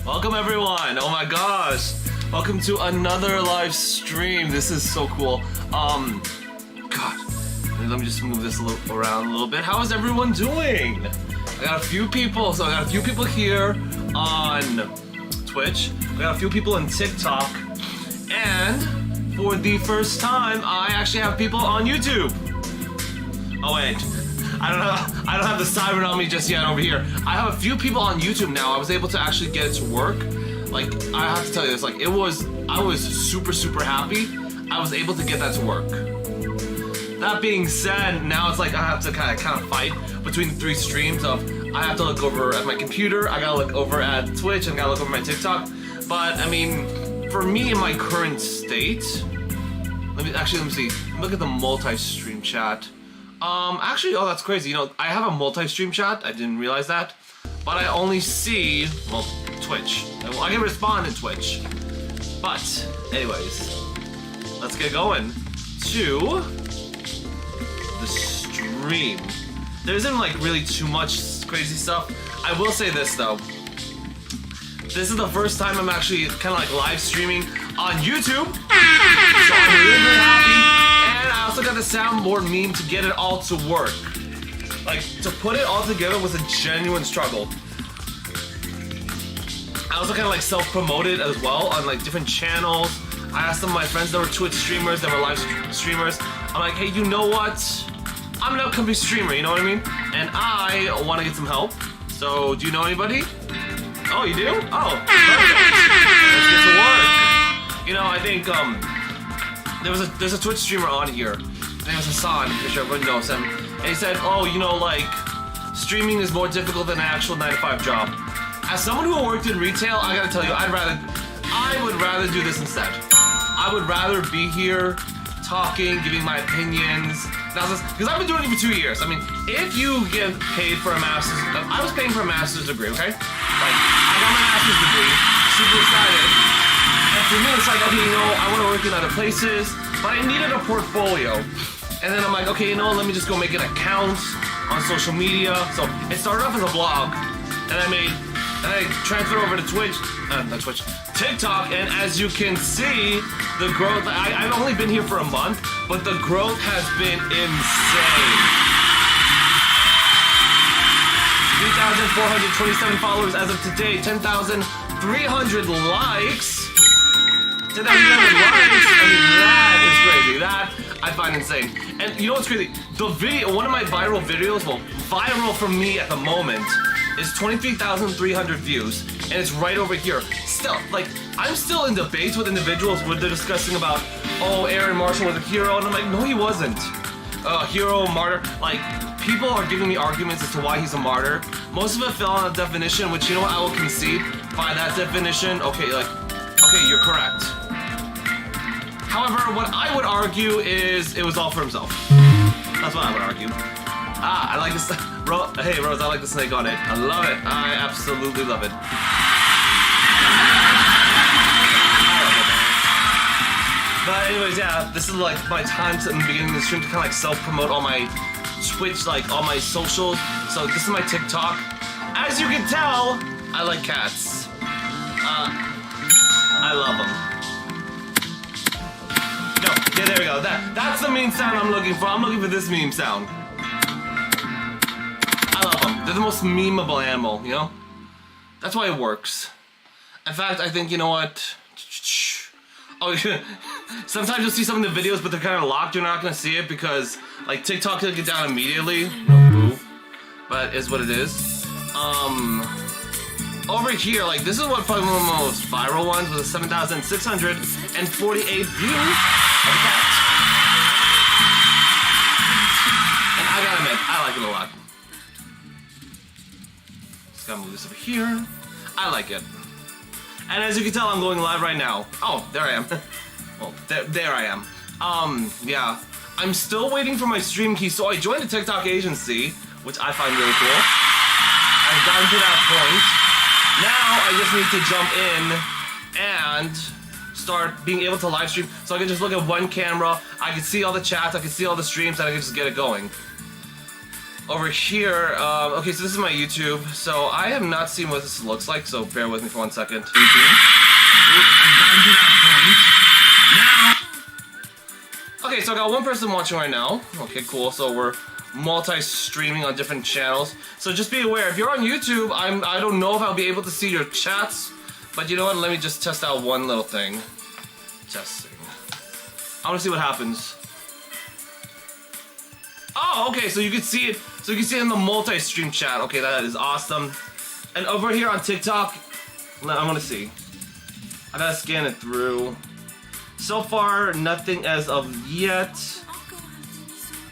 Welcome everyone! Oh my gosh! Welcome to another live stream. This is so cool. God, let me just move this around a little bit. How is everyone doing? I got a few people. So I got a few people here on Twitch. I got a few people on TikTok, and for the first time, I actually have people on YouTube. Oh wait. I don't have the siren on me just yet over here. I have a few people on YouTube now. I was able to actually get it to work. Like, I have to tell you this, like, I was super happy. I was able to get that to work. That being said, now it's like I have to kind of fight between the 3 streams of I have to look over at my computer, I gotta look over at Twitch, and I gotta look over my TikTok. But I mean, for me in my current state, let me see. Look at the multi-stream chat. Actually, oh, that's crazy. You know, I have a multi-stream chat. I didn't realize that, but I only see, well, Twitch. Well, I can respond in Twitch. But anyways, let's get going to the stream. There isn't like really too much crazy stuff. I will say this though. This is the first time I'm actually kind of like live streaming on YouTube. So I'm really, really happy. And I also got the soundboard meme to get it all to work. Like, to put it all together was a genuine struggle. I also kind of like self-promoted as well on like different channels. I asked some of my friends that were Twitch streamers, that were live streamers. I'm like, hey, you know what? I'm an upcoming streamer, you know what I mean? And I want to get some help. So, do you know anybody? Oh, you do? Oh, perfect. Let's get to work. You know, I think there's a Twitch streamer on here. His name is Hassan. I'm pretty sure everyone knows him. And he said, oh, you know, like streaming is more difficult than an actual 9-to-5 job. As someone who worked in retail, I gotta tell you, I would rather do this instead. I would rather be here talking, giving my opinions. Because I've been doing it for 2 years. I mean, if you get paid for a master's, I was paying for a master's degree, okay? Like, I got my master's degree, super excited. And for me, it's like, okay, you know, I want to work in other places, but I needed a portfolio. And then I'm like, okay, you know, let me just go make an account on social media. So it started off as a blog, and I transferred over to TikTok, and as you can see, the growth, I've only been here for a month, but the growth has been insane. 3,427 followers as of today, 10,300 likes. 10,300 likes, I mean, that is crazy. That I find insane. And you know what's crazy? The video, one of my viral videos, well, viral for me at the moment, is 23,300 views, and it's right over here. Still, like, I'm still in debates with individuals where they're discussing about, oh, Aaron Marshall was a hero, and I'm like, no, he wasn't. Hero, martyr, like, people are giving me arguments as to why he's a martyr. Most of it fell on a definition, which, you know what, I will concede. By that definition, okay, you're correct. However, what I would argue is it was all for himself. That's what I would argue. I like this. Hey, Rose, I like the snake on it. I love it. I absolutely love it. But anyways, yeah, this is like my time to, in the beginning of the stream to kind of like self-promote all my Twitch, like all my socials. So this is my TikTok. As you can tell, I like cats. I love them. No, yeah, there we go. That's the meme sound I'm looking for. I'm looking for this meme sound. I love them. They're the most memeable animal, you know? That's why it works. In fact, I think, you know what? Oh, sometimes you'll see some of the videos, but they're kind of locked. You're not going to see it because, like, TikTok took it down immediately. No, boo. But it's what it is. Over here, like, this is what probably one of the most viral ones with 7,648 views of a cat. And I gotta admit, I like it a lot. Just gotta move this over here. I like it. And as you can tell, I'm going live right now. Oh, there I am. Well, there I am. Yeah. I'm still waiting for my stream key. So I joined a TikTok agency, which I find really cool. I've gotten to that point. Now I just need to jump in and start being able to live stream. So I can just look at one camera. I can see all the chats. I can see all the streams, and I can just get it going. Over here, okay, so this is my YouTube. So I have not seen what this looks like, so bear with me for 1 second. I've gotten to that point. Now. Okay, so I got one person watching right now. Okay, cool. So we're multi-streaming on different channels. So just be aware, if you're on YouTube, I don't know if I'll be able to see your chats, but you know what? Let me just test out one little thing. Testing. I want to see what happens. Oh, okay, so you can see it. So you can see it in the multi-stream chat. Okay, that is awesome. And over here on TikTok, I want to see. I gotta scan it through. So far, nothing as of yet.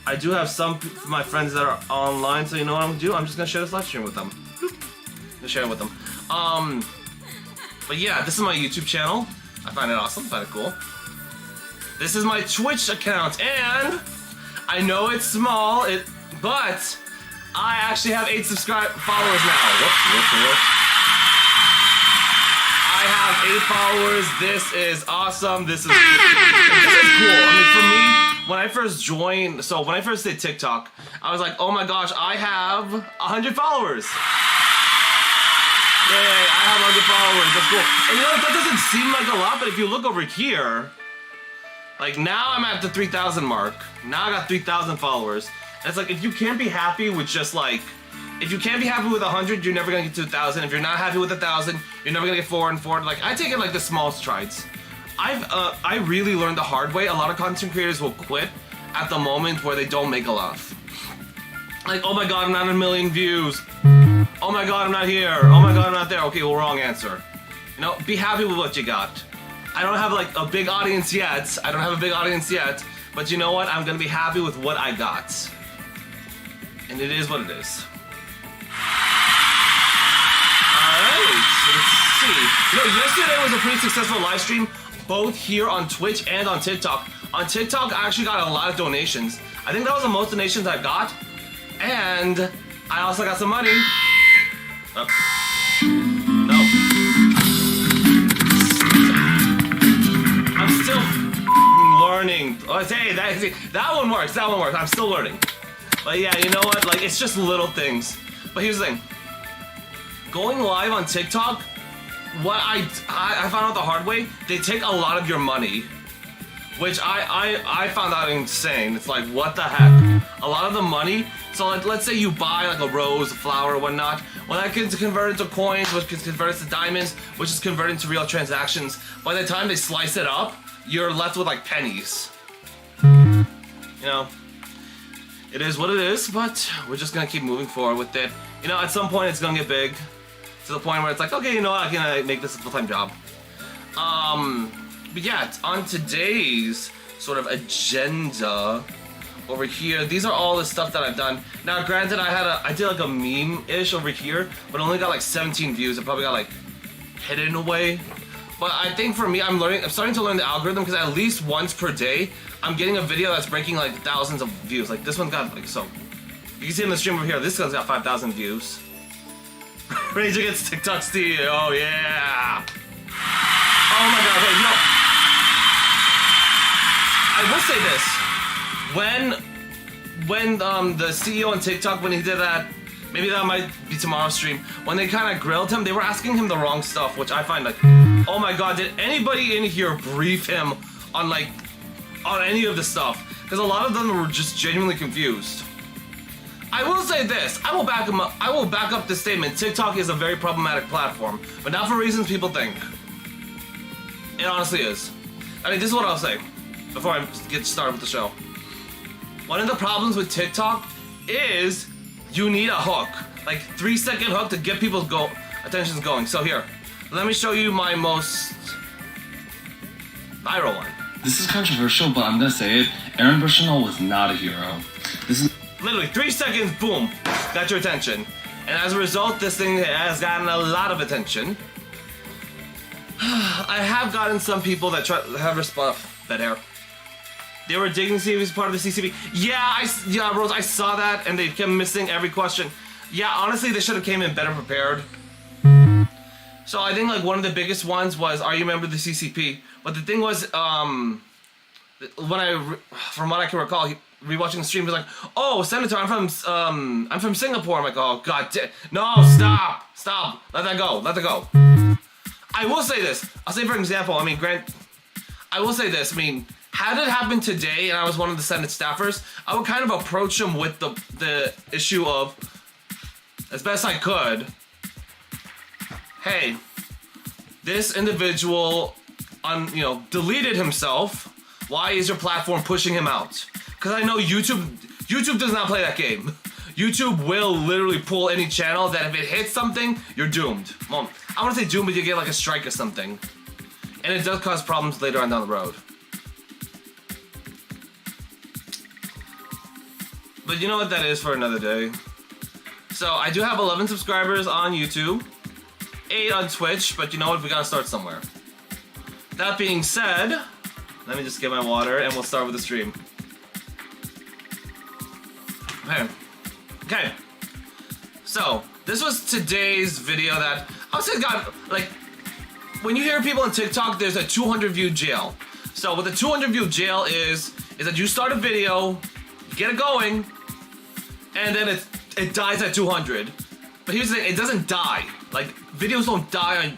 I do have some of my friends that are online, so you know what I'm gonna do? I'm just gonna share this live stream with them. Gonna share it with them. But yeah, this is my YouTube channel. I find it awesome, I find it cool. This is my Twitch account, and I know it's small, but I actually have 8 followers now. Whoops. I have 8 followers. This is awesome. This is cool. I mean, for me, when I first joined, so when I first did TikTok, I was like, oh my gosh, I have 100 followers. Yay, I have 100 followers. That's cool. And you know what? That doesn't seem like a lot, but if you look over here, like now I'm at the 3,000 mark. Now I got 3,000 followers. And it's like, if you can't be happy with just like, if you can't be happy with 100, you're never gonna get to 1,000. If you're not happy with 1,000, you're never gonna get 4 and 4. Like, I take it like the small strides. I really learned the hard way. A lot of content creators will quit at the moment where they don't make a lot. Like, oh my god, I'm not at 1 million views. Oh my god, I'm not here. Oh my god, I'm not there. Okay, well, wrong answer. You know, be happy with what you got. I don't have like a big audience yet. But you know what? I'm gonna be happy with what I got. And it is what it is. Alright, so let's see. You know, yesterday was a pretty successful live stream, both here on Twitch and on TikTok. On TikTok, I actually got a lot of donations. I think that was the most donations I got. And I also got some money. Oh. No. I'm still learning. Oh, hey, that one works. I'm still learning. But yeah, you know what? Like, it's just little things. But here's the thing. Going live on TikTok, what I found out the hard way, they take a lot of your money. Which I found out insane. It's like, what the heck? A lot of the money, so like, let's say you buy like a rose, a flower, or whatnot. Well, that gets converted to coins, which gets converted to diamonds, which is converted to real transactions. By the time they slice it up, you're left with like pennies. You know, it is what it is, but we're just gonna keep moving forward with it. You know, at some point it's gonna get big, to the point where it's like, okay, you know what, I can make this a full-time job. But yeah, on today's sort of agenda over here, these are all the stuff that I've done. Now, granted, I did like a meme-ish over here, but only got like 17 views. I probably got like hidden away. But I think for me, I'm starting to learn the algorithm, because at least once per day, I'm getting a video that's breaking like thousands of views. Like this one got like, so you can see in the stream over here, this one's got 5,000 views. Rage Against TikTok Steve, oh yeah. Oh my god, okay, no. I will say this, when the CEO on TikTok, when he did that, maybe that might be tomorrow's stream, when they kind of grilled him, they were asking him the wrong stuff, which I find like, oh my god, did anybody in here brief him on like, on any of the stuff? Because a lot of them were just genuinely confused. I will say this, I will back up this statement. TikTok is a very problematic platform, but not for reasons people think. It honestly is. I mean, this is what I'll say before I get started with the show. One of the problems with TikTok is you need a hook. Like 3-second hook to get people's attentions going. So here, let me show you my most viral one. This is controversial, but I'm gonna say it. Aaron Bushnell was not a hero. This is literally 3 seconds, boom, got your attention. And as a result, this thing has gotten a lot of attention. I have gotten some people that have responded. Bad hair. They were digging to see if he's part of the CCP. Yeah, Rose, I saw that, and they kept missing every question. Yeah, honestly, they should have came in better prepared. So I think like one of the biggest ones was, are you a member of the CCP? But the thing was, from what I can recall, rewatching the stream, he was like, oh, Senator, I'm from Singapore. I'm like, oh god, no, stop, let that go. I will say this. I'll say for example, I mean, I will say this. I mean, had it happened today and I was one of the Senate staffers, I would kind of approach him with the issue of, as best I could, hey, this individual, deleted himself. Why is your platform pushing him out? Because I know YouTube does not play that game. YouTube will literally pull any channel that if it hits something, you're doomed. Well, I want to say doomed, but you get like a strike or something. And it does cause problems later on down the road. But you know what that is for another day. So I do have 11 subscribers on YouTube, 8 on Twitch, but you know what? We gotta start somewhere. That being said, let me just get my water and we'll start with the stream. Okay. So, this was today's video that I would say got, like, when you hear people on TikTok, there's a 200 view jail. So what the 200 view jail is that you start a video, you get it going, and then it dies at 200. But here's the thing, it doesn't die. Like, videos don't die on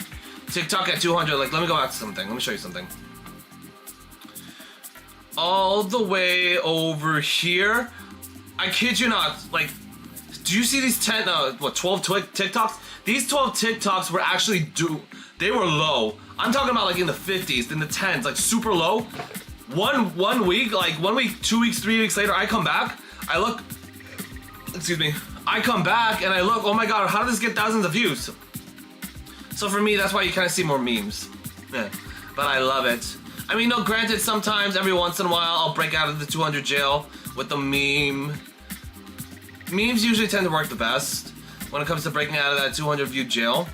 TikTok at 200. Like, let me go back to something. Let me show you something. All the way over here, I kid you not, like, do you see these 12 TikToks? These 12 TikToks were actually they were low. I'm talking about like in the 50s, in the 10s, like super low. One week, like 1 week, 2 weeks, 3 weeks later, I come back, I look, I come back and I look, oh my god, how did this get thousands of views? So for me, that's why you kind of see more memes. Yeah, but I love it. I mean, no, granted, sometimes every once in a while, I'll break out of the 200 jail with the meme. Memes usually tend to work the best when it comes to breaking out of that 200 view jail.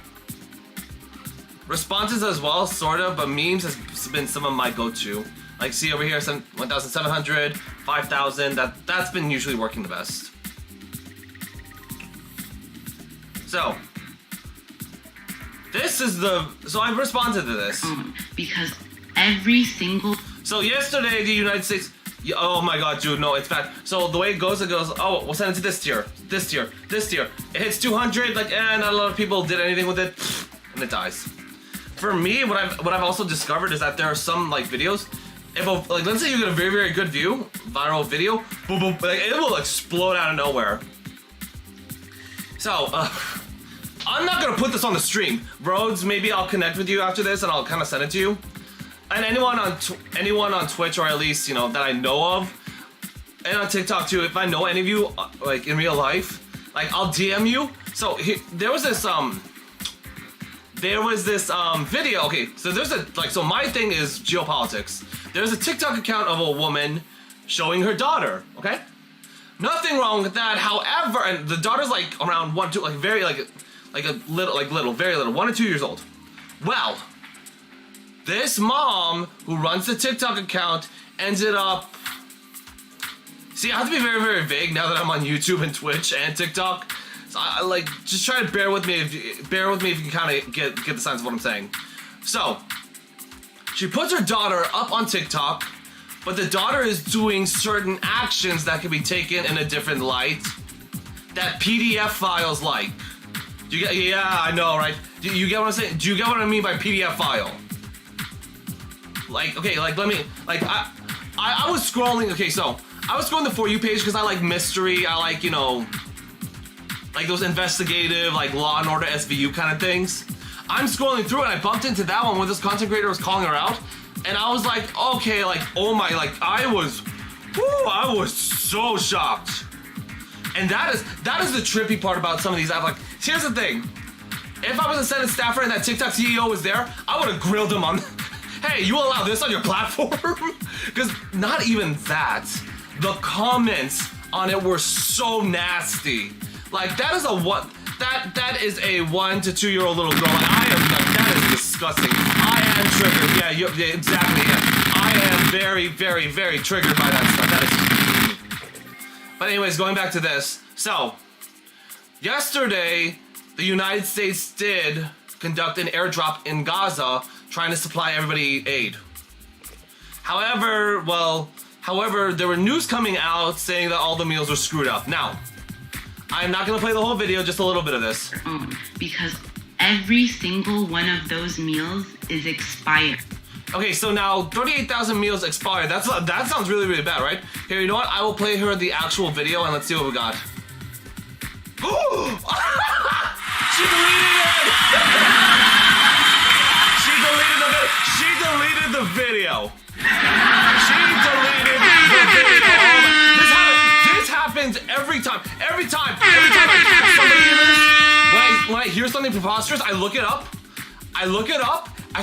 Responses as well, sort of, but memes has been some of my go-to. Like, see over here, 1,700, 5,000, that's been usually working the best. So, this is so I've responded to this. Because every single... So yesterday, the United States... Oh my god, dude, no, it's bad. So the way it goes, oh, we'll send it to this tier, this tier, this tier. It hits 200, like, not a lot of people did anything with it, and it dies. For me, what I've also discovered is that there are some, like, videos, like, let's say you get a very, very good view, viral video, boom, boom, like, it will explode out of nowhere. So, I'm not gonna put this on the stream. Rhodes, maybe I'll connect with you after this and I'll kind of send it to you. And anyone on Twitch, or at least, you know, that I know of, and on TikTok too, if I know any of you, like, in real life, like, I'll DM you. So, there was this video, okay, so so my thing is geopolitics. There's a TikTok account of a woman showing her daughter, okay? Nothing wrong with that, however, and the daughter's, like, around 1, 2, like, very, very little, 1 or 2 years old. Well, this mom who runs the TikTok account ended up... See, I have to be very, very vague now that I'm on YouTube and Twitch and TikTok. So just try to bear with me if you can kind of get the sense of what I'm saying. So, she puts her daughter up on TikTok, but the daughter is doing certain actions that can be taken in a different light that PDF files like. Yeah, I know, right? Do you get what I'm saying? Do you get what I mean by PDF file? Like, okay, like, let me, like, I was scrolling, okay, so, I was scrolling the For You page because I like mystery, I like, you know, like those investigative, like, Law and Order SVU kind of things. I'm scrolling through and I bumped into that one where this content creator was calling her out, and I was like, okay, like, oh my, like, I was so shocked. And that is the trippy part about some of these apps. Like, here's the thing, if I was a Senate staffer and that TikTok CEO was there, I would have grilled him on... Hey, you allow this on your platform? Because not even that. The comments on it were so nasty. Like, that is a 1 to 2 year old little girl. Like, that is disgusting. I am triggered. Yeah, exactly. Yeah. I am very, very, very triggered by that stuff. That is... But anyways, going back to this. So, yesterday, the United States did conduct an airdrop in Gaza, trying to supply everybody aid. However, there were news coming out saying that all the meals were screwed up. Now, I'm not gonna play the whole video, just a little bit of this. Because every single one of those meals is expired. Okay, so now 38,000 meals expired. That sounds really, really bad, right? Here, you know what? I will play her the actual video and let's see what we got. She deleted it! She deleted the video. This happens every time. Every time when I hear something preposterous, I look it up. I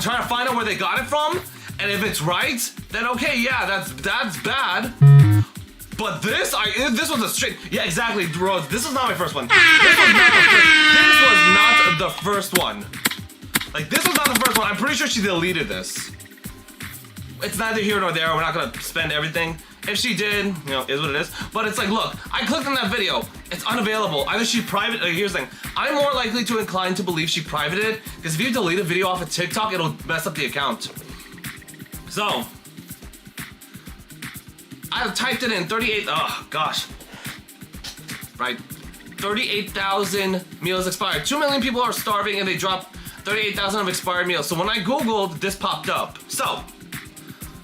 try to find out where they got it from, and if it's right, then okay, yeah, that's bad. But this was a straight. Yeah, exactly, Rose. This is not my first one. This was not the first one. Like, this was not the first one. I'm pretty sure she deleted this. It's neither here nor there. We're not gonna spend everything. If she did, you know, is what it is. But it's like, look, I clicked on that video. It's unavailable. Either she private. Here's the thing. I'm more likely to incline to believe she privated it, because if you delete a video off of TikTok, it'll mess up the account. So I typed it in 38. Oh gosh. Right. 38,000 meals expired. 2 million people are starving, and they dropped 38,000 of expired meals. So when I Googled, this popped up. So.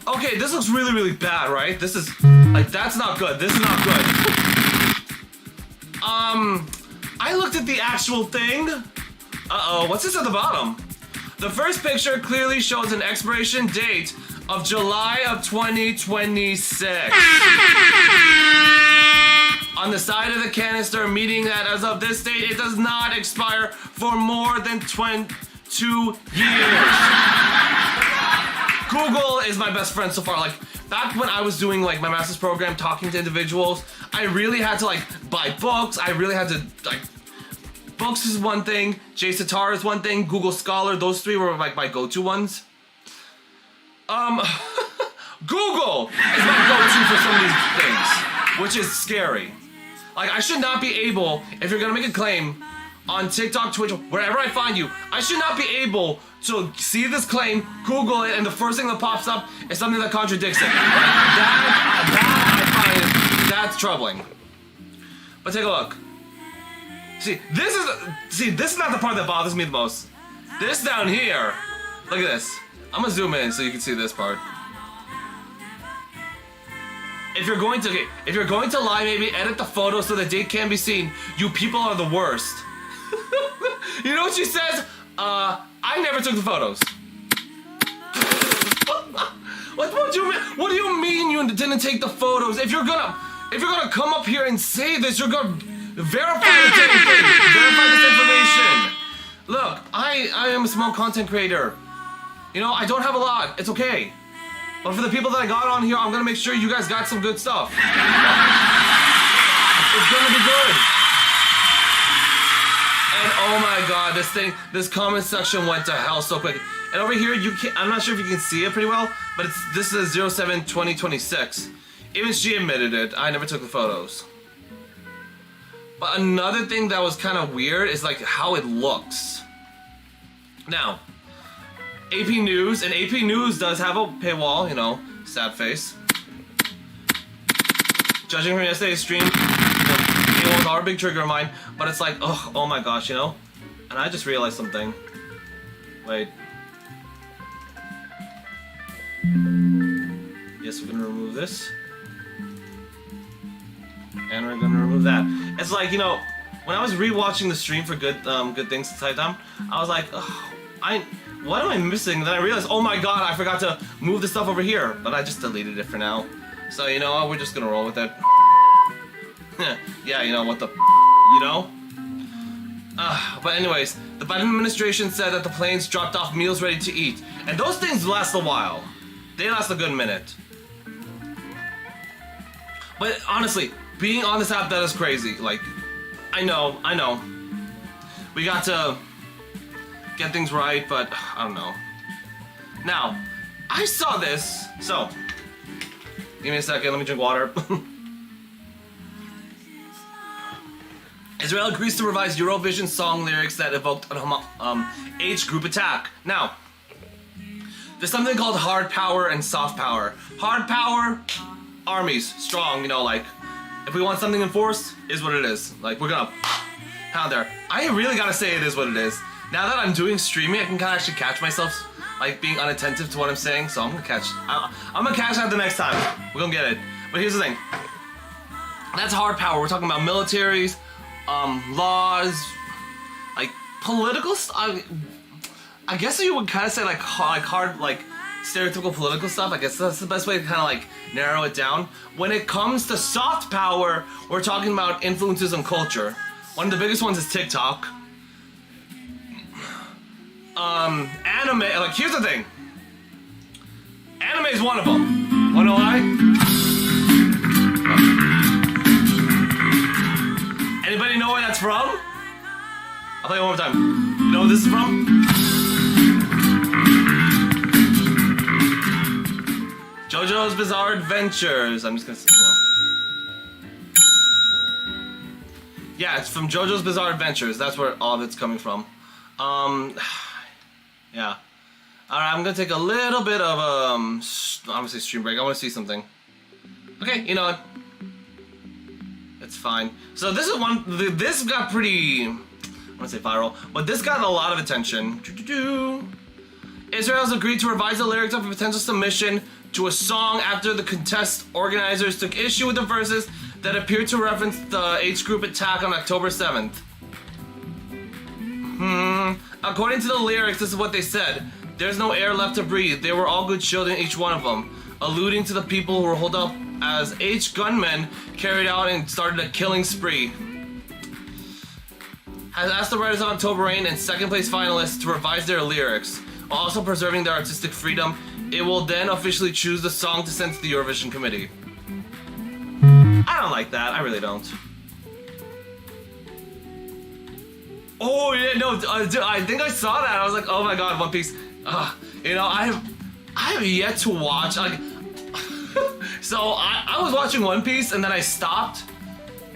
Okay, this looks really, really bad, right? This is, like, that's not good. This is not good. I looked at the actual thing. Uh-oh, what's this at the bottom? The first picture clearly shows an expiration date of July of 2026. On the side of the canister, meaning that as of this date, it does not expire for more than 22 years. Google is my best friend so far. Like, back when I was doing like my master's program, talking to individuals, I really had to like buy books. I really had to like, books is one thing, JSTOR is one thing, Google Scholar, those three were like my go-to ones. Google is my go-to for some of these things, which is scary. Like, I should not be able, if you're gonna make a claim on TikTok, Twitch, wherever I find you, I should not be able to see this claim, Google it, and the first thing that pops up is something that contradicts it. Like, that I find, that's troubling. But take a look. See, this is not the part that bothers me the most. This down here, look at this. I'm gonna zoom in so you can see this part. If you're going to lie, maybe edit the photo so the date can be seen. You people are the worst. You know what she says? I never took the photos. What do you mean you didn't take the photos? If you're gonna come up here and say this, you're gonna verify this information. Look, I am a small content creator. You know, I don't have a lot. It's okay. But for the people that I got on here, I'm gonna make sure you guys got some good stuff. It's gonna be good. And oh my god, this comment section went to hell so quick. And over here, I'm not sure if you can see it pretty well, but this is 07/2026. Even she admitted it. I never took the photos. But another thing that was kind of weird is like how it looks. Now, AP News, and AP News does have a paywall, you know, sad face. Judging from yesterday's stream, paywalls are a big trigger of mine, but it's like, oh my gosh, you know? And I just realized something. Wait. Yes, we're gonna remove this. And we're gonna remove that. It's like, you know, when I was rewatching the stream for good things to type down, I was like, what am I missing? Then I realized, oh my god, I forgot to move the stuff over here. But I just deleted it for now. So, you know, we're just gonna roll with it. Yeah, you know, what the, you know? But anyways, the Biden administration said that the planes dropped off meals ready to eat. And those things last a while. They last a good minute. But honestly, being on this app, that is crazy. Like, I know. We got to get things right, but I don't know. Now, I saw this, so give me a second, let me drink water. Israel agrees to revise Eurovision song lyrics that evoked an age group attack. Now, there's something called hard power and soft power. Hard power, armies, strong, you know, like, if we want something enforced, is what it is. Like, we're gonna pound there. I really gotta say it is what it is. Now that I'm doing streaming, I can kind of actually catch myself, like, being unattentive to what I'm saying, so I'm gonna catch that the next time. We're gonna get it. But here's the thing. That's hard power. We're talking about militaries, laws, like, political stuff. I guess you would kind of say, like, hard, like, stereotypical political stuff. I guess that's the best way to kind of, like, narrow it down. When it comes to soft power, we're talking about influences on culture. One of the biggest ones is TikTok. Anime, like, here's the thing. Anime is one of them. Wanna know why? I'll play it one more time. You know what this is from? JoJo's Bizarre Adventures. I'm just gonna, yeah, it's from JoJo's Bizarre Adventures. That's where all of it's coming from. Yeah. Alright, I'm gonna take a little bit of I'm gonna say stream break. I wanna see something. Okay, you know what? It's fine. So this is one, this got pretty, I wanna say viral, but this got a lot of attention. Israel's agreed to revise the lyrics of a potential submission to a song after the contest organizers took issue with the verses that appeared to reference the H group attack on October 7th. According to the lyrics, this is what they said. There's no air left to breathe. They were all good children, each one of them. Alluding to the people who were holed up as H gunmen carried out and started a killing spree. Has asked the writers of October Rain and second place finalists to revise their lyrics, while also preserving their artistic freedom. It will then officially choose the song to send to the Eurovision Committee. I don't like that. I really don't. Oh yeah, no, dude, I think I saw that. I was like, oh my god, One Piece. You know, I have yet to watch. Like, so I was watching One Piece and then I stopped.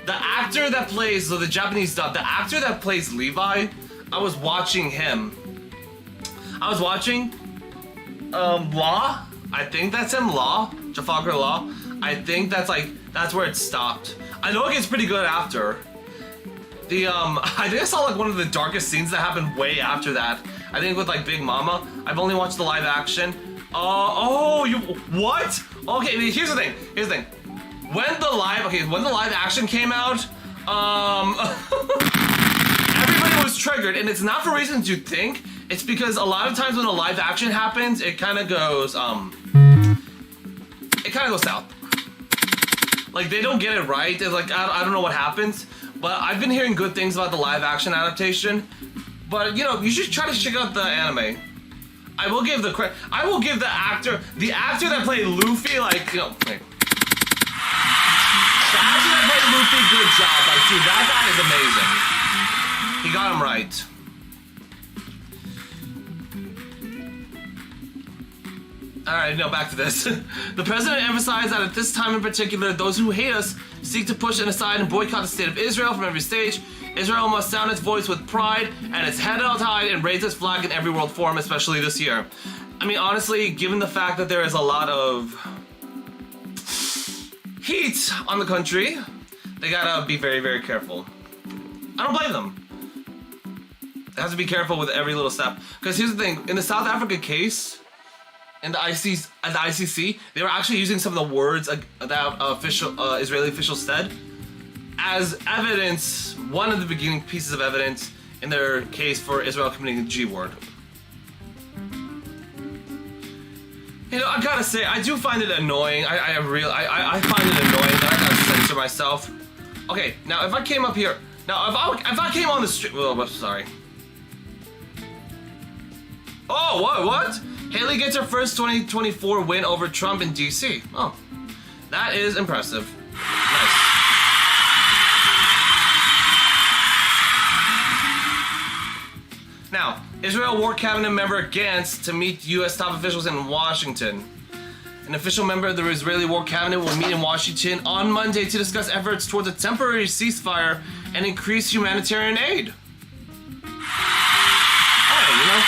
The actor that plays, so the Japanese dub, the actor that plays Levi, I was watching him. I was watching Law. I think that's him, Law. Trafalgar Law. I think that's where it stopped. I know it gets pretty good after. I think I saw like one of the darkest scenes that happened way after that. I think with like Big Mama. I've only watched the live action. Oh, you, what? Okay, here's the thing. When the live action came out, everybody was triggered, and it's not for reasons you think. It's because a lot of times when a live action happens, it kind of goes south. Like they don't get it right. It's like I don't know what happens. But I've been hearing good things about the live action adaptation. But you know, you should try to check out the anime. I will give the credit. I will give the actor that played Luffy, like, you know, like, the actor that played Luffy, good job. Like, dude, that guy is amazing. He got him right. Alright, no, back to this. The president emphasized that at this time in particular, those who hate us seek to push it aside and boycott the state of Israel from every stage. Israel must sound its voice with pride and its head held high and raise its flag in every world forum, especially this year. I mean, honestly, given the fact that there is a lot of heat on the country, they gotta be very, very careful. I don't blame them. They have to be careful with every little step. Because here's the thing, in the South Africa case, in the ICC, they were actually using some of the words that Israeli officials said as evidence, one of the beginning pieces of evidence in their case for Israel committing the G word. You know, I gotta say, I do find it annoying. I find it annoying that I gotta censor myself. Okay, now if I came up here, if I came on the street, oh, sorry. Oh, what? Haley gets her first 2024 win over Trump in DC. Oh, that is impressive. Nice. Now, Israel War Cabinet member Gantz to meet U.S. top officials in Washington. An official member of the Israeli War Cabinet will meet in Washington on Monday to discuss efforts towards a temporary ceasefire and increased humanitarian aid. Hey, you know,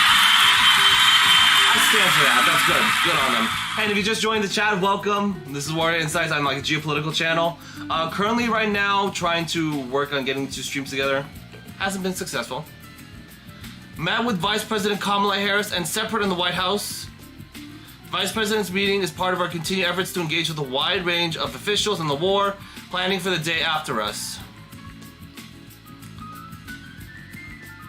I stand for that. That's good. Good on them. And if you just joined the chat, welcome. This is Warrior Insights. I'm like a Geopolitical channel. Currently, right now, trying to work on getting 2 streams together. Hasn't been successful. Met with Vice President Kamala Harris and separate in the White House. Vice President's meeting is part of our continued efforts to engage with a wide range of officials in the war, planning for the day after us.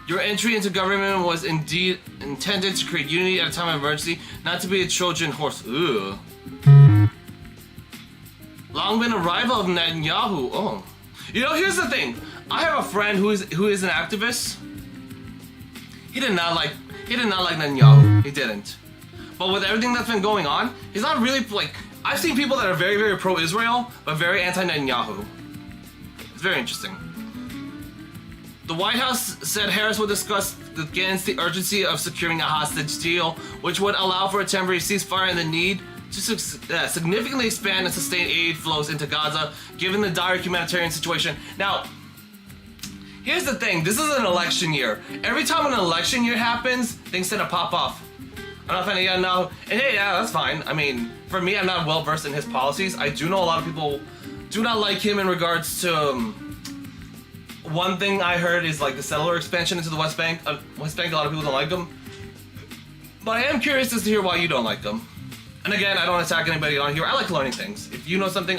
Your entry into government was indeed intended to create unity at a time of emergency, not to be a Trojan horse. Ugh. Long been a rival of Netanyahu. Oh. You know, here's the thing. I have a friend who is an activist. He did not like Netanyahu. He didn't. But with everything that's been going on, he's not really like. I've seen people that are very, very pro-Israel, but very anti-Netanyahu. It's very interesting. The White House said Harris will discuss against the urgency of securing a hostage deal, which would allow for a temporary ceasefire and the need to significantly expand and sustain aid flows into Gaza, given the dire humanitarian situation. Now, here's the thing. This is an election year. Every time an election year happens, things tend to pop off. I'm not fan of yeah, no. And hey, yeah, that's fine. I mean, for me, I'm not well versed in his policies. I do know a lot of people do not like him in regards to... one thing I heard is like the settler expansion into the West Bank. West Bank, a lot of people don't like them. But I am curious as to hear why you don't like them. And again, I don't attack anybody on here. I like learning things. If you know something,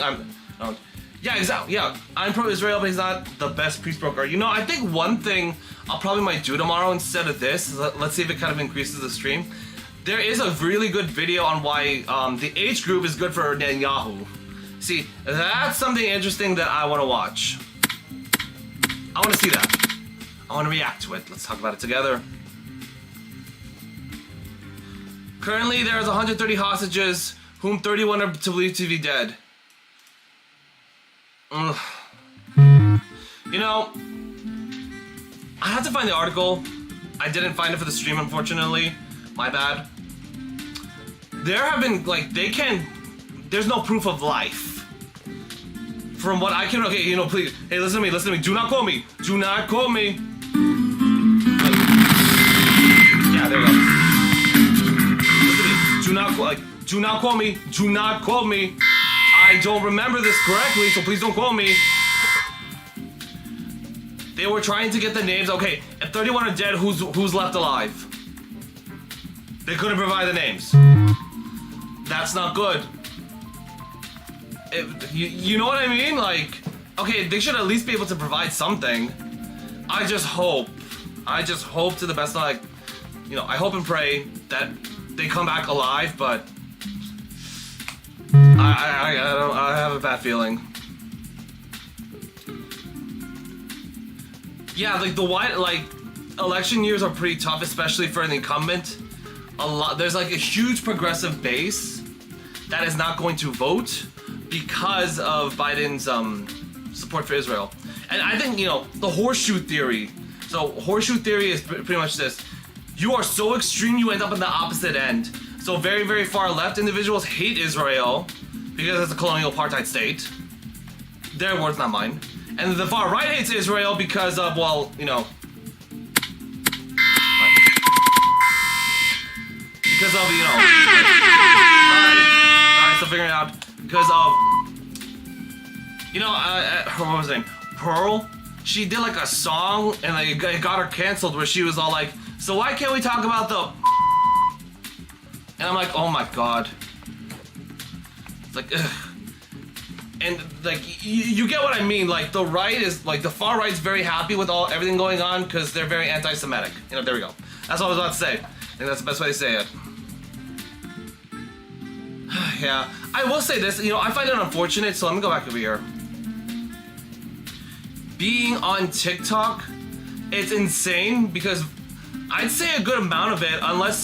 yeah, exactly. Yeah, I'm pro-Israel, but he's not the best peace broker. You know, I think one thing I'll probably might do tomorrow instead of this. Let's see if it kind of increases the stream. There is a really good video on why the age group is good for Netanyahu. See, that's something interesting that I want to watch. I want to see that. I want to react to it. Let's talk about it together. Currently, there is 130 hostages, whom 31 are believed to be dead. Ugh. You know, I had to find the article. I didn't find it for the stream, unfortunately. My bad. There have been, like, there's no proof of life. From what I can, okay, you know, please, hey, listen to me, do not call me, do not call me. Yeah, there you go. Listen to me, do not call me, do not call me. I don't remember this correctly, so please don't call me. They were trying to get the names, okay, if 31 are dead, who's left alive? They couldn't provide the names. That's not good. You know what I mean? Like, okay, they should at least be able to provide something. I just hope to the best of, like, you know, I hope and pray that they come back alive, but I have a bad feeling. Yeah, like election years are pretty tough, especially for an incumbent. There's like a huge progressive base that is not going to vote because of Biden's support for Israel. And I think, you know, the horseshoe theory. So horseshoe theory is pretty much this. You are so extreme, you end up on the opposite end. So very, very far left individuals hate Israel because it's a colonial apartheid state. Their words, not mine. And the far right hates Israel because of, well, you know, because of, you know, sorry, still figuring it out. Because of, you know, what was her name? Pearl? She did like a song and like it got her canceled where she was all like, so why can't we talk about the... And I'm like, oh my god. It's like, ugh. And like, you get what I mean. Like the right is, like the far right's very happy with everything going on because they're very anti-Semitic. You know, there we go. That's what I was about to say. I think that's the best way to say it. Yeah, I will say this, you know, I find it unfortunate, so let me go back over here. Being on TikTok, it's insane because I'd say a good amount of it, unless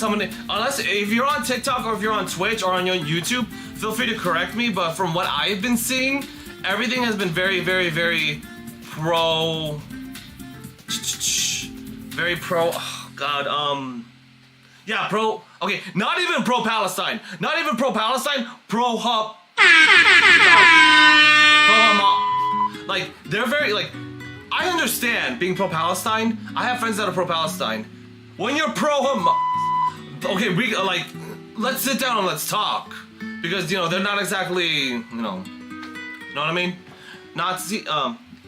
if you're on TikTok or if you're on Twitch or on your YouTube, feel free to correct me, but from what I've been seeing, everything has been very, very, very pro, oh god, yeah, okay, not even pro-Palestine, pro-Hub, like, they're very, like, I understand being pro-Palestine, I have friends that are pro-Palestine. When you're pro-Hamas, okay, like, let's sit down and let's talk, because, you know, they're not exactly, you know what I mean? Nazi,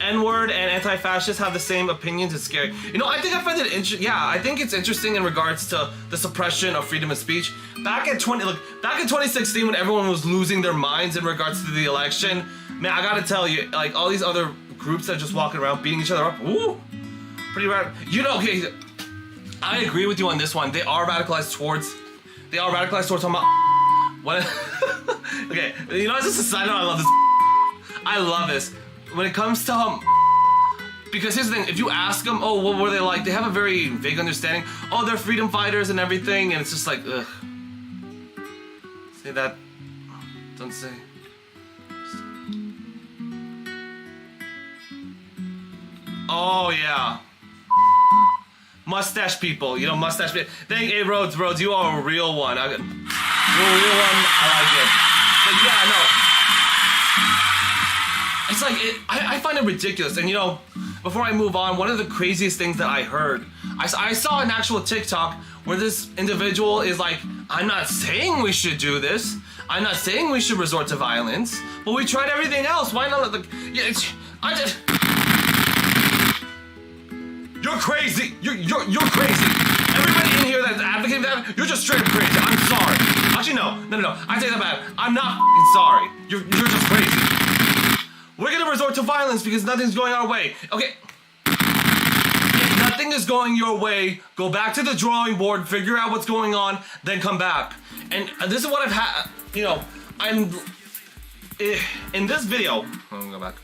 N-word and anti-fascists have the same opinions. It's scary. You know, I think I find it interesting. Yeah, I think it's interesting in regards to the suppression of freedom of speech. Back in 2016, when everyone was losing their minds in regards to the election, man, I gotta tell you, like all these other groups that are just walking around beating each other up, ooh, pretty rad. You know, okay, I agree with you on this one. They are radicalized towards Hamas. What? Okay, you know, as just a side note, I love this. When it comes to because here's the thing, if you ask them, oh, what were they like? They have a very vague understanding. Oh, they're freedom fighters and everything, and it's just like, ugh. Say that. Don't say. Oh, yeah. Mustache people, you know, mustache people. Hey, Rhodes, you are a real one. You're a real one, I like it. But yeah, no. It's like, I find it ridiculous. And you know, before I move on, one of the craziest things that I heard, I saw an actual TikTok where this individual is like, I'm not saying we should do this. I'm not saying we should resort to violence, but we tried everything else. Why not? Like, yeah, you're crazy. You're crazy. Everybody in here that's advocating that, you're just straight up crazy. I'm sorry. Actually, no. I take that back. I'm not f***ing sorry. You're just crazy. We're gonna resort to violence because nothing's going our way. Okay. If nothing is going your way, go back to the drawing board, figure out what's going on, then come back. And this is what I've had. You know, in this video. I'm gonna go back.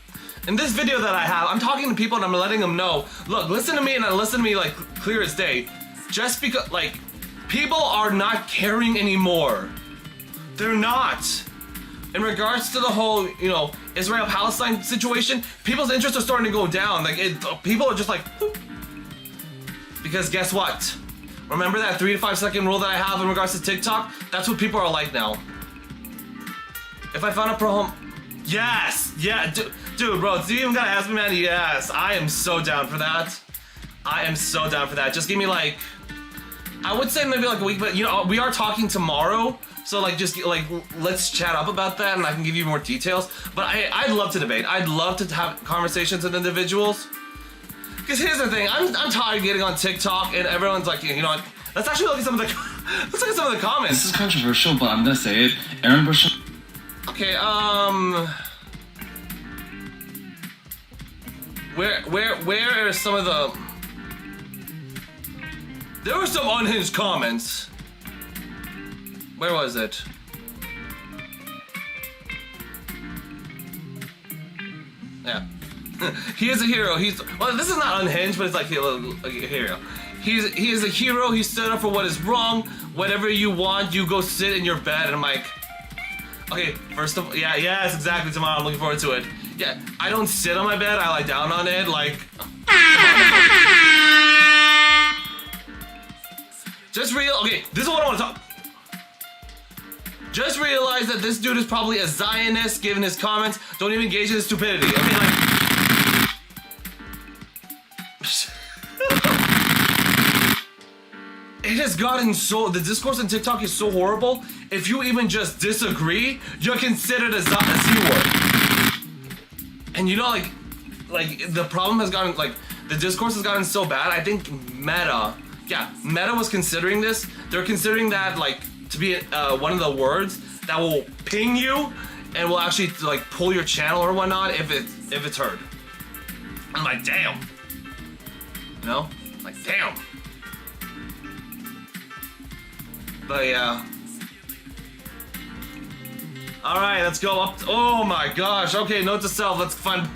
In this video that I have, I'm talking to people and I'm letting them know, look, listen to me and listen to me like clear as day. Just because, like, people are not caring anymore. They're not. In regards to the whole, you know, Israel-Palestine situation, people's interests are starting to go down. Like, people are just like, whoop. Because guess what? Remember that 3 to 5 second rule that I have in regards to TikTok? That's what people are like now. If I found a pro-home, yes, yeah, dude, bro, do you even gotta ask me, man? Yes, I am so down for that. I am so down for that. Just give me like, I would say maybe like a week, but you know, we are talking tomorrow, so like just like let's chat up about that, and I can give you more details. But I'd love to debate. I'd love to have conversations with individuals. Because here's the thing, I'm tired of getting on TikTok and everyone's like, you know what? Let's actually look at some of the let's look at some of the comments. This is controversial, but I'm gonna say it. Aaron Bush. Okay, where are some of the... There were some unhinged comments. Where was it? Yeah. He is a hero. Well, this is not unhinged, but it's like a hero. He is a hero. He stood up for what is wrong. Whatever you want, you go sit in your bed. And I'm like... Okay, first of all, yes, exactly, tomorrow, I'm looking forward to it. Yeah, I don't sit on my bed, I lie down on it, like... Okay, this is what I want to talk... Just realize that this dude is probably a Zionist, given his comments. Don't even engage in his stupidity. Okay, like... It has gotten so... The discourse on TikTok is so horrible. If you even just disagree, you're considered a Z-word. And you know, like the problem has gotten, like, the discourse has gotten so bad, I think Meta was considering this. They're considering that, like, to be one of the words that will ping you and will actually, like, pull your channel or whatnot if it's heard. I'm like, damn. You know? Like, damn. But yeah. All right, let's go up. Oh my gosh. Okay, note to self. Let's find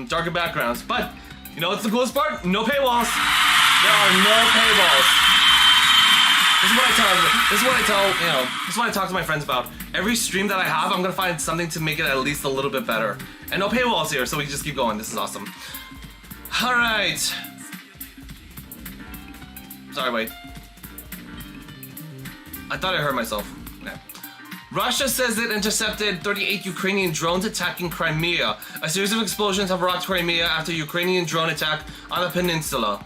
darker backgrounds. But you know what's the coolest part? No paywalls. There are no paywalls. This is what I talk to my friends about. Every stream that I have, I'm gonna find something to make it at least a little bit better. And no paywalls here, so we can just keep going. This is awesome. All right. Sorry, wait. I thought I heard myself. Yeah. Russia says it intercepted 38 Ukrainian drones attacking Crimea. A series of explosions have rocked Crimea after a Ukrainian drone attack on the peninsula.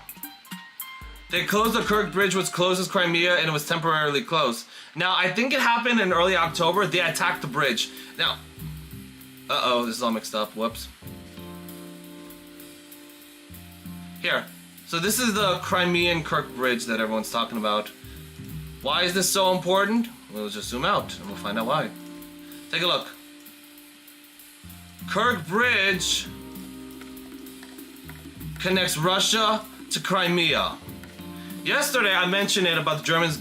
They closed the Kerch Bridge, which closes Crimea, and it was temporarily closed. Now, I think it happened in early October. They attacked the bridge. Now, uh-oh, this is all mixed up. Whoops. Here. So this is the Crimean Kerch Bridge that everyone's talking about. Why is this so important? We'll just zoom out and we'll find out why. Take a look. Kerch Bridge connects Russia to Crimea. Yesterday I mentioned it about the Germans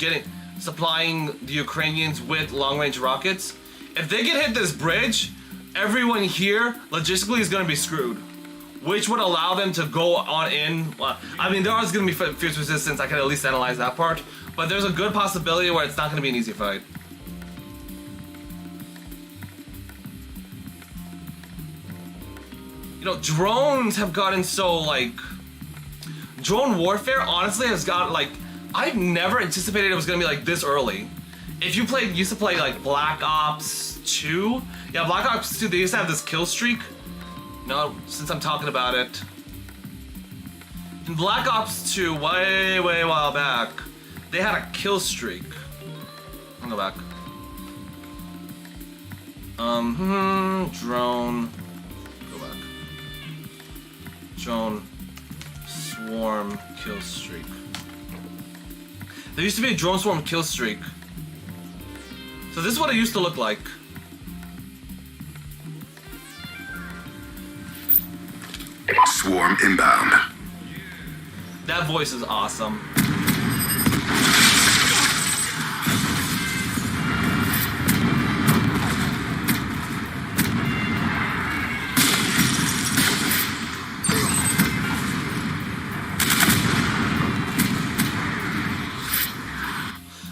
supplying the Ukrainians with long-range rockets. If they get hit this bridge, everyone here logistically is going to be screwed. Which would allow them to go on in. Well, I mean, there is going to be fierce resistance. I can at least analyze that part. But there's a good possibility where it's not going to be an easy fight. You know, drones have gotten so, like... drone warfare honestly has got like, I've never anticipated it was gonna be like this early. If you used to play like Black Ops 2, yeah, Black Ops 2, they used to have this kill streak. No, since I'm talking about it. In Black Ops 2, way while back, they had a kill streak. I'll go back. Drone. Go back. Drone swarm kill streak. There used to be a drone swarm kill streak. So this is what it used to look like. Swarm inbound. That voice is awesome.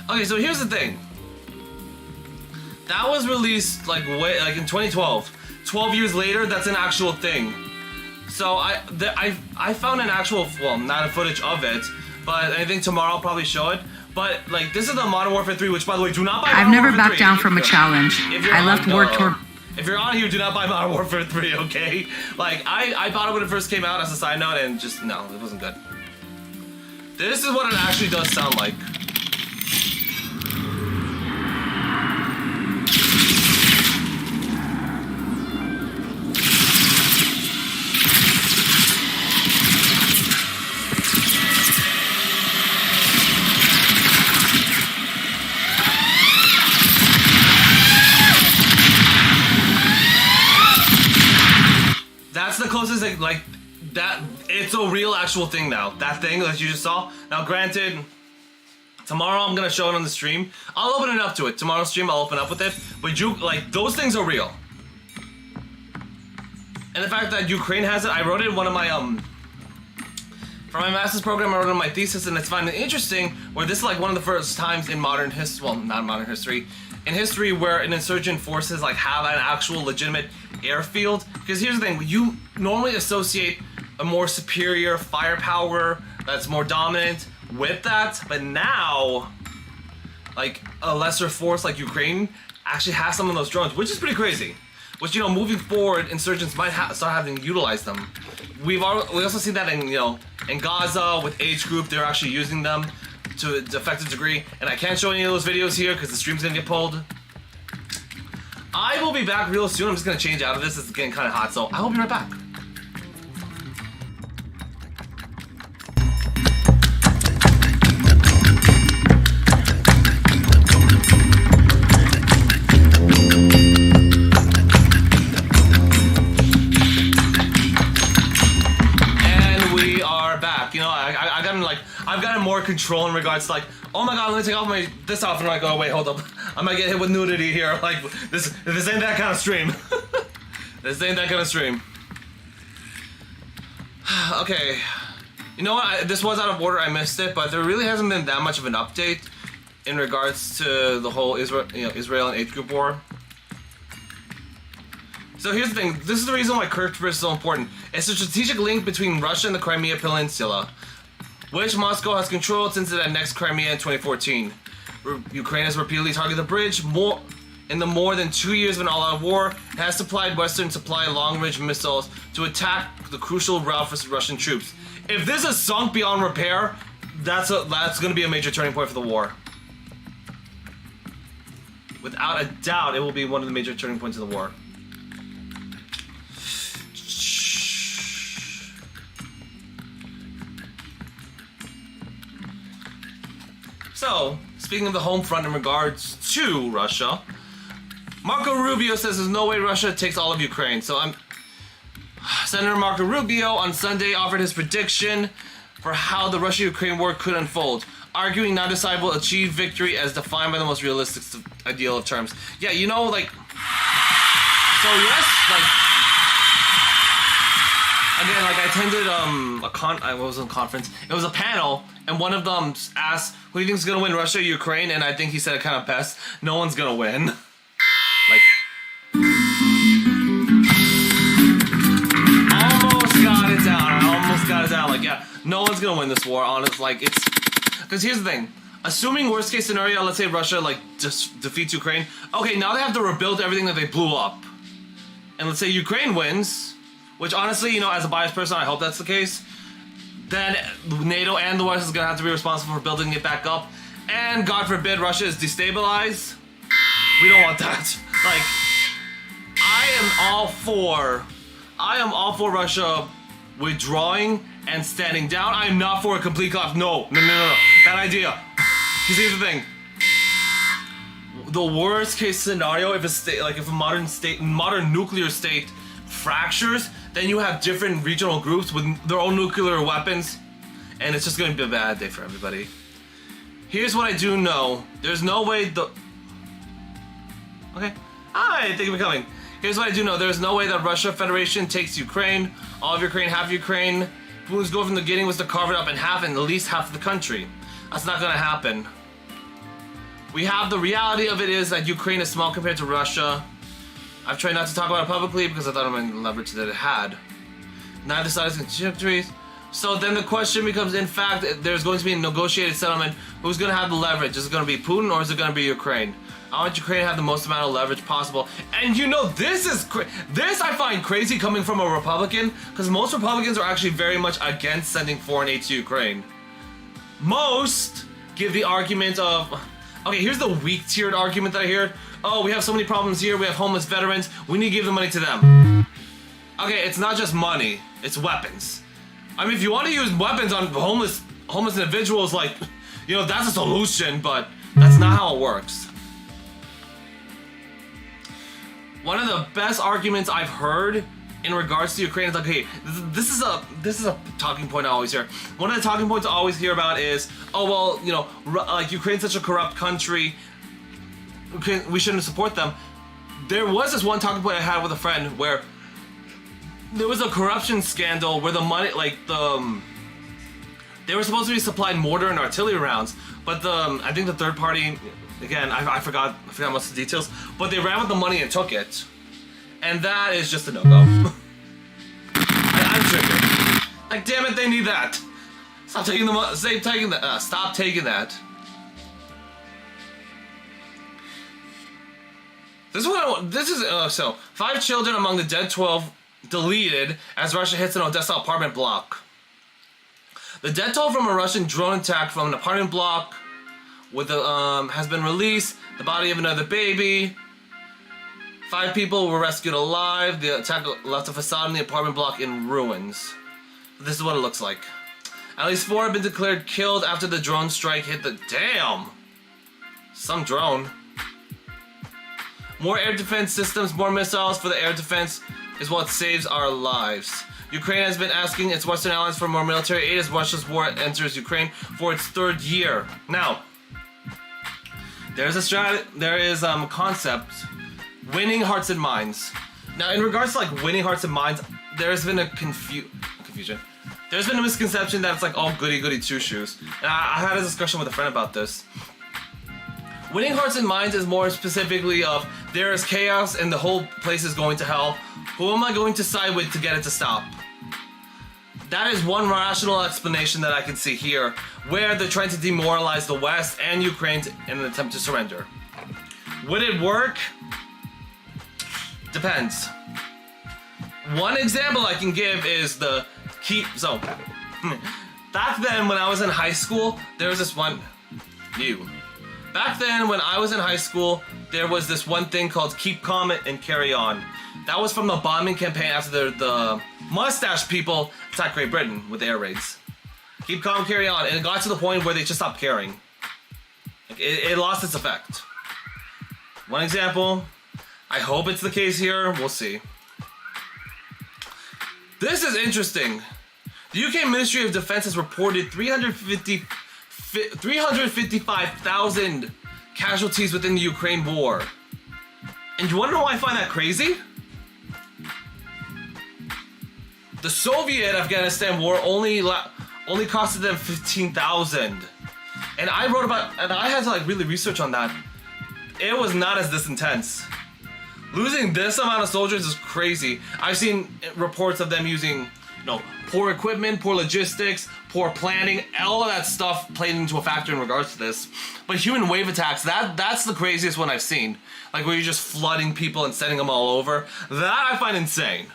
Okay, so here's the thing. That was released like in 2012. 12 years later, that's an actual thing. So I found an actual, well, not a footage of it, but I think tomorrow I'll probably show it. But like, this is the Modern Warfare 3, which by the way, do not buy. I've never backed down from a challenge. I left work toward. If you're on here, do not buy Modern Warfare 3, okay? Like, I bought it when it first came out as a side note, and just no, it wasn't good. This is what it actually does sound like. That's the closest like that. It's a real actual thing now. That thing that you just saw. Now, granted, tomorrow I'm gonna show it on the stream. I'll open it up to it. Tomorrow's stream, I'll open up with it. But like those things are real. And the fact that Ukraine has it, I wrote it in one of my for my master's program. I wrote it in my thesis, and it's finding it interesting. Where this is like one of the first times in modern history, well, not modern history, in history where an insurgent forces like have an actual legitimate airfield. Because here's the thing, you normally associate a more superior firepower that's more dominant with that, but now like a lesser force like Ukraine actually has some of those drones, which is pretty crazy. Which, you know, moving forward, insurgents might start having to utilize them. We also see that in, you know, in Gaza with Age Group, they're actually using them to an effective degree. And I can't show any of those videos here because the stream's gonna get pulled. I will be back real soon. I'm just gonna change out of this. It's getting kind of hot, so I will be right back. I've gotten like more control in regards to like, oh my god, let me take off this off, and I'm like, oh wait, hold up, I might get hit with nudity here. Like this ain't that kind of stream. This ain't that kind of stream. Okay, you know what? This was out of order. I missed it, but there really hasn't been that much of an update in regards to the whole Israel and Age Group war. So here's the thing. This is the reason why Kirkuk is so important. It's a strategic link between Russia and the Crimea Peninsula, which Moscow has controlled since it annexed Crimea in 2014. Ukraine has repeatedly targeted the bridge. In the more than 2 years of an all-out war, it has supplied Western supply long-range missiles to attack the crucial route for Russian troops. If this is sunk beyond repair, that's going to be a major turning point for the war. Without a doubt, it will be one of the major turning points of the war. So, speaking of the home front in regards to Russia, Marco Rubio says there's no way Russia takes all of Ukraine. So Senator Marco Rubio on Sunday offered his prediction for how the Russia-Ukraine war could unfold, arguing non-decidable will achieve victory as defined by the most realistic ideal of terms. Yeah, you know, like, so yes, like, again, like I attended I was on a conference. It was a panel, and one of them asked, "Who do you think is gonna win, Russia or Ukraine?" And I think he said it kind of best: "No one's gonna win." Like, almost got it down. Like, yeah, No one's gonna win this war, honestly. Like, it's... Because here's the thing. Assuming worst case scenario, let's say Russia, like, just defeats Ukraine. Okay, now they have to rebuild everything that they blew up. And let's say Ukraine wins, which honestly, you know, as a biased person, I hope that's the case. Then NATO and the West is gonna have to be responsible for building it back up. And God forbid Russia is destabilized. We don't want that. Like, I am all for Russia withdrawing and standing down. I am not for a complete collapse. No. Bad idea. Because here's the thing. The worst case scenario, if a state, like if a modern nuclear state fractures, then you have different regional groups with their own nuclear weapons, and it's just going to be a bad day for everybody. Here's what I do know. There's no way the... Okay. Hi, thank you for coming. Here's what I do know. There's no way that Russia Federation takes Ukraine, all of Ukraine, half Ukraine. Putin's goal from the beginning was to carve it up in half and at least half of the country. That's not going to happen. We have the reality of it is that Ukraine is small compared to Russia. I've tried not to talk about it publicly because I thought of the leverage that it had. Neither side is contradictory. So then the question becomes, in fact, there's going to be a negotiated settlement. Who's going to have the leverage? Is it going to be Putin or is it going to be Ukraine? I want Ukraine to have the most amount of leverage possible. And you know, this I find crazy coming from a Republican, because most Republicans are actually very much against sending foreign aid to Ukraine. Most give the argument of, okay, here's the weak-tiered argument that I hear. Oh, we have so many problems here, we have homeless veterans, we need to give the money to them. Okay, it's not just money, it's weapons. I mean, if you want to use weapons on homeless individuals, like, you know, that's a solution, but that's not how it works. One of the best arguments I've heard in regards to Ukraine is like, hey, this is a talking point I always hear. One of the talking points I always hear about is, oh well, you know, like Ukraine's such a corrupt country, we shouldn't support them. There was this one talking point I had with a friend where there was a corruption scandal where the money, like they were supposed to be supplied mortar and artillery rounds, but I think the third party, again, I forgot most of the details, but they ran with the money and took it. And that is just a no-go. I'm triggered. Like, damn it, they need that. Stop taking the money. Stop taking that. This is what I want. This is, so, 5 children among the dead 12 deleted as Russia hits an Odessa apartment block. The dead toll from a Russian drone attack from an apartment block with has been released. The body of another baby. 5 people were rescued alive. The attack left a facade in the apartment block in ruins. This is what it looks like. At least 4 have been declared killed after the drone strike hit the... Damn! Some drone. More air defense systems, more missiles for the air defense is what saves our lives. Ukraine has been asking its Western allies for more military aid as Russia's war enters Ukraine for its 3rd year. Now, there's a concept, winning hearts and minds. Now, in regards to like winning hearts and minds, there's been a confusion. There's been a misconception that it's like all goody-goody two-shoes. And I had a discussion with a friend about this. Winning hearts and minds is more specifically of there is chaos and the whole place is going to hell. Who am I going to side with to get it to stop? That is one rational explanation that I can see here, where they're trying to demoralize the West and Ukraine in an attempt to surrender. Would it work? Depends. One example I can give is the so back then when I was in high school, there was this one Back then when I was in high school, there was this one thing called keep calm and carry on. That was from the bombing campaign after the mustache people attacked Great Britain with air raids. Keep calm, carry on, and it got to the point where they just stopped caring. Like, it lost its effect. One example. I hope it's the case here. We'll see. This is interesting. The UK Ministry of Defense has reported 355,000 casualties within the Ukraine war. And you want to know why I find that crazy? The Soviet Afghanistan war only costed them 15,000. And I had to like really research on that. It was not as this intense. Losing this amount of soldiers is crazy. I've seen reports of them using poor equipment, poor logistics, poor planning, all of that stuff played into a factor in regards to this. But human wave attacks, that's the craziest one I've seen. Like where you're just flooding people and sending them all over. That I find insane.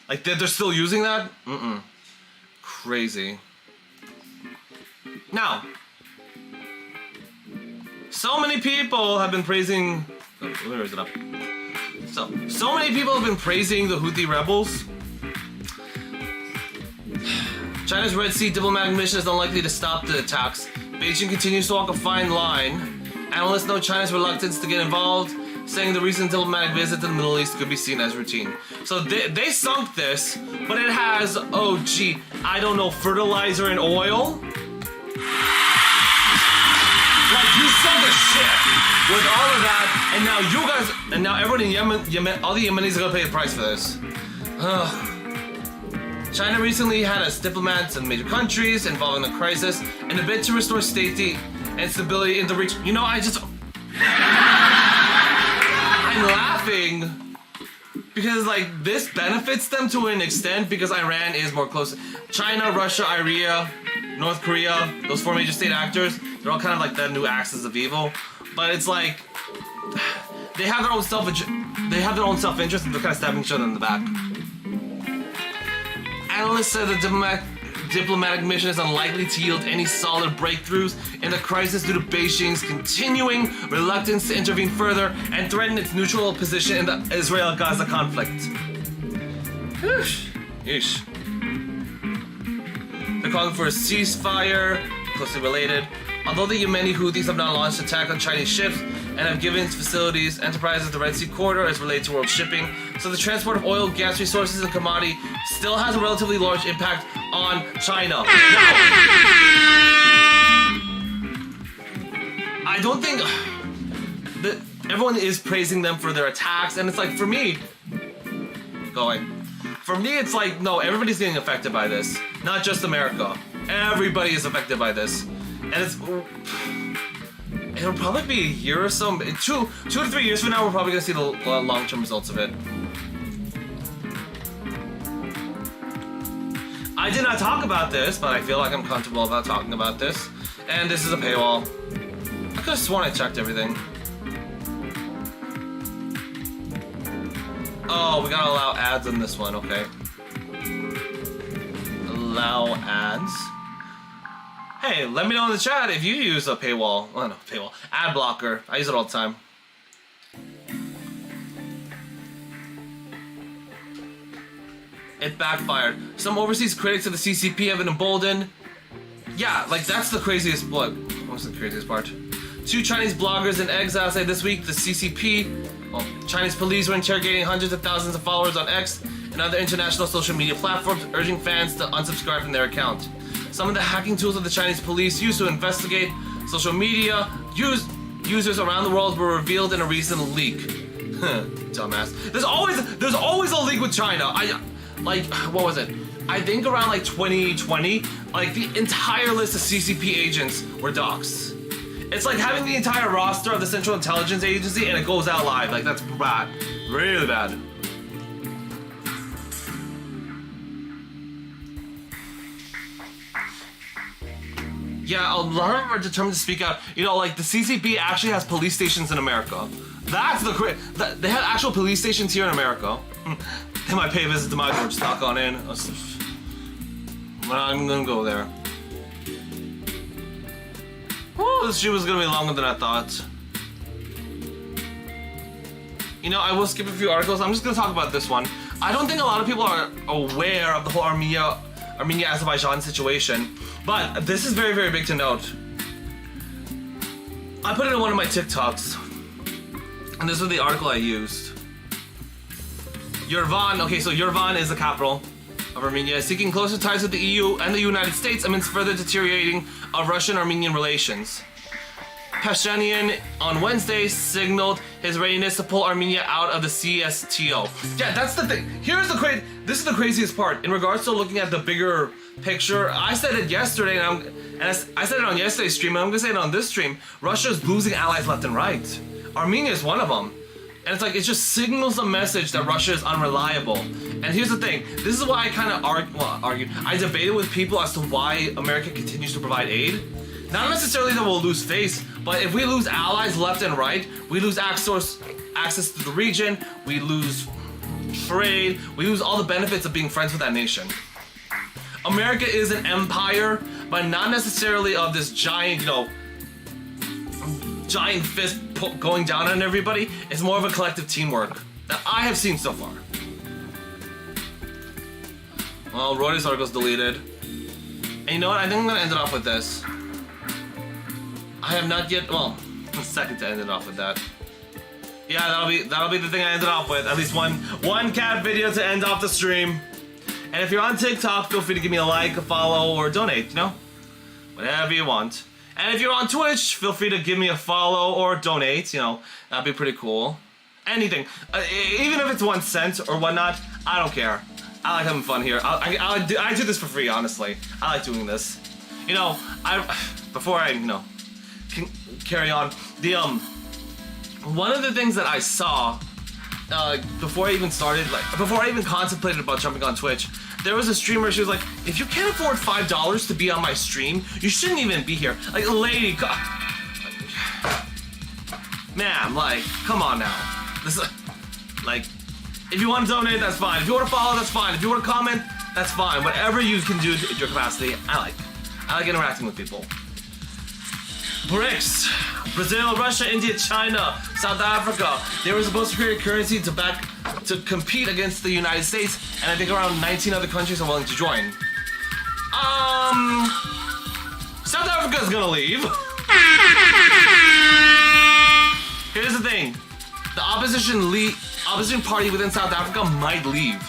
Like they're still using that? Crazy. Now, so many people have been praising... Oh, where is it up? So many people have been praising the Houthi rebels. China's Red Sea diplomatic mission is unlikely to stop the attacks. Beijing continues to walk a fine line. Analysts note China's reluctance to get involved, saying the recent diplomatic visit to the Middle East could be seen as routine. So they sunk this, but it has, oh gee, I don't know, fertilizer and oil? Like, you sunk a ship with all of that, and now you guys, and now everyone in Yemen, all the Yemenis are gonna pay the price for this. China recently had its diplomats in major countries involved in the crisis in a bid to restore safety and stability in the region. You know, I'm laughing because like this benefits them to an extent because Iran is more close. China, Russia, Iran, North Korea, those four major state actors, they're all kind of like the new axis of evil. But it's like they have their own self-interest and they're kind of stabbing each other in the back. Analysts said the diplomatic mission is unlikely to yield any solid breakthroughs in the crisis due to Beijing's continuing reluctance to intervene further and threaten its neutral position in the Israel-Gaza conflict. Yeesh. They're calling for a ceasefire, closely related. Although the Yemeni Houthis have now launched an attack on Chinese ships and have given its facilities, enterprises, the Red Sea corridor as related to world shipping, so the transport of oil, gas resources, and commodity still has a relatively large impact on China. Now, I don't think that everyone is praising them for their attacks, and it's like, for me, it's like, no, everybody's getting affected by this. Not just America. Everybody is affected by this. And it'll probably be a year or so, 2 to 3 years from now, we're probably gonna see the long-term results of it. I did not talk about this, but I feel like I'm comfortable about talking about this. And this is a paywall. I could have sworn I checked everything. Oh, we gotta allow ads on this one, okay. Allow ads. Hey, let me know in the chat if you use a paywall. Oh, no, paywall. Ad blocker. I use it all the time. It backfired. Some overseas critics of the CCP have been emboldened. Yeah, like that's the craziest. What's the craziest part? 2 Chinese bloggers in exile say this week the CCP, Chinese police were interrogating hundreds of thousands of followers on X and other international social media platforms, urging fans to unsubscribe from their account. Some of the hacking tools that the Chinese police use to investigate social media users around the world were revealed in a recent leak. Dumbass. There's always a leak with China. What was it? I think around like 2020, like the entire list of CCP agents were doxxed. It's like having the entire roster of the Central Intelligence Agency and it goes out live. Like that's bad. Really bad. Yeah, a lot of them are determined to speak out. You know, like the CCP actually has police stations in America. That's the they have actual police stations here in America. They might pay a visit to my door, just knock on in. I'm gonna go there. Woo, this stream was gonna be longer than I thought. You know, I will skip a few articles. I'm just gonna talk about this one. I don't think a lot of people are aware of the whole Armenia-Azerbaijan situation, but this is very, very big to note. I put it in one of my TikToks, and this was the article I used. Yerevan, okay, so Yerevan is the capital of Armenia, is seeking closer ties with the EU and the United States amidst further deteriorating of Russian-Armenian relations. Pashinyan on Wednesday signaled his readiness to pull Armenia out of the CSTO. Yeah, that's the thing. This is the craziest part. In regards to looking at the bigger picture, I said it yesterday, and I said it on yesterday's stream, and I'm gonna say it on this stream. Russia's losing allies left and right. Armenia is one of them. And it's like, it just signals a message that Russia is unreliable. And here's the thing, this is why I kind of argued, I debated with people as to why America continues to provide aid. Not necessarily that we'll lose face, but if we lose allies left and right, we lose access to the region, we lose trade, we lose all the benefits of being friends with that nation. America is an empire, but not necessarily of this giant, giant fist going down on everybody. It's more of a collective teamwork that I have seen so far. Well, Reuters article's deleted. And you know what? I think I'm gonna end it off with this. I have not yet. Well, a second to end it off with that. Yeah, that'll be the thing I ended off with. At least one cat video to end off the stream. And if you're on TikTok, feel free to give me a like, a follow, or donate. Whatever you want. And if you're on Twitch, feel free to give me a follow or donate. That'd be pretty cool. Anything, even if it's 1 cent or whatnot, I don't care. I like having fun here. I do this for free, honestly. I like doing this. Before I can carry on, one of the things that I saw before I even started, before I even contemplated about jumping on Twitch, there was a streamer. She was like, "If you can't afford $5 to be on my stream, you shouldn't even be here." Like, lady, God, ma'am, come on now. This is if you want to donate, that's fine. If you want to follow, that's fine. If you want to comment, that's fine. Whatever you can do at your capacity, I like interacting with people. BRICS, Brazil, Russia, India, China, South Africa. They were supposed to create a currency to compete against the United States, and I think around 19 other countries are willing to join. South Africa's gonna leave. Here's the thing, the opposition party within South Africa might leave.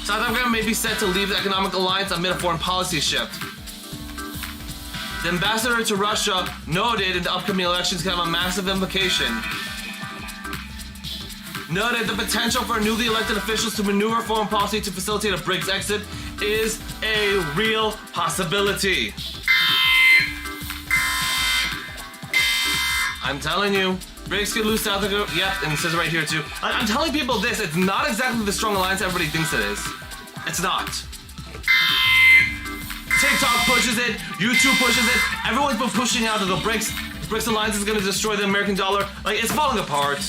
South Africa may be set to leave the economic alliance amid a foreign policy shift. The ambassador to Russia noted the upcoming elections can have a massive implication. Noted the potential for newly elected officials to maneuver foreign policy to facilitate a BRICS exit is a real possibility. I'm telling you, BRICS could lose South Africa. Yep, and it says it right here too. I'm telling people this, it's not exactly the strong alliance everybody thinks it is. It's not. TikTok pushes it, YouTube pushes it, everyone's been pushing out that the BRICS alliance is gonna destroy the American dollar. It's falling apart.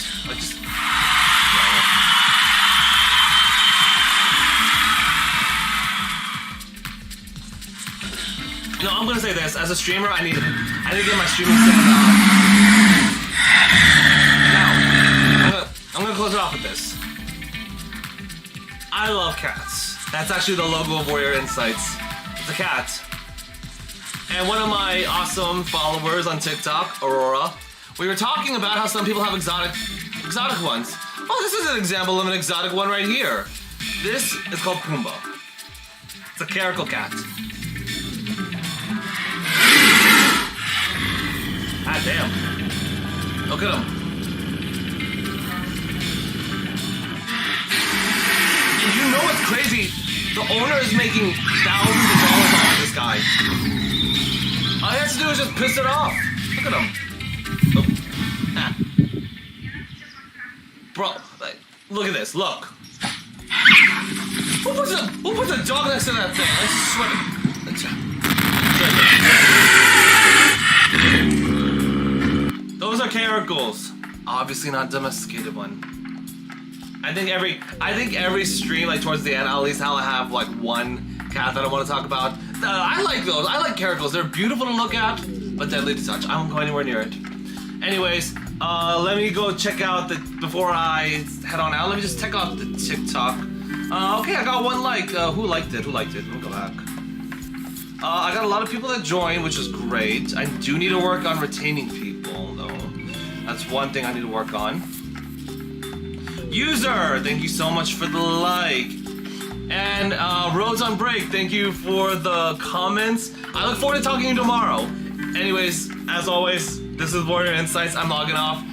I'm gonna say this, as a streamer, I need to get my streaming set up. Now, I'm gonna close it off with this. I love cats. That's actually the logo of Warrior Insights. It's a cat. And one of my awesome followers on TikTok, Aurora, we were talking about how some people have exotic ones. Oh, this is an example of an exotic one right here. This is called Pumbaa. It's a caracal cat. God damn. Look at him. And you know what's crazy? The owner is making thousands of dollars off of this guy. All he has to do is just piss it off. Look at him. Oh. Ah. Bro, look at this. Look. Who puts a dog next to that thing? I swear. Those are caracals. Obviously not domesticated one. I think every stream, towards the end, at least I'll have one cat that I want to talk about. I like those. I like caracals. They're beautiful to look at, but deadly to touch. I won't go anywhere near it. Anyways, let me go check out before I head on out. Let me just check out the TikTok. Okay, I got one like. Who liked it? Let me go back. I got a lot of people that joined, which is great. I do need to work on retaining people, though. That's one thing I need to work on. User, thank you so much for the like. And Rose on Break, thank you for the comments. I look forward to talking to you tomorrow. Anyways, as always, this is Warrior Insights. I'm logging off.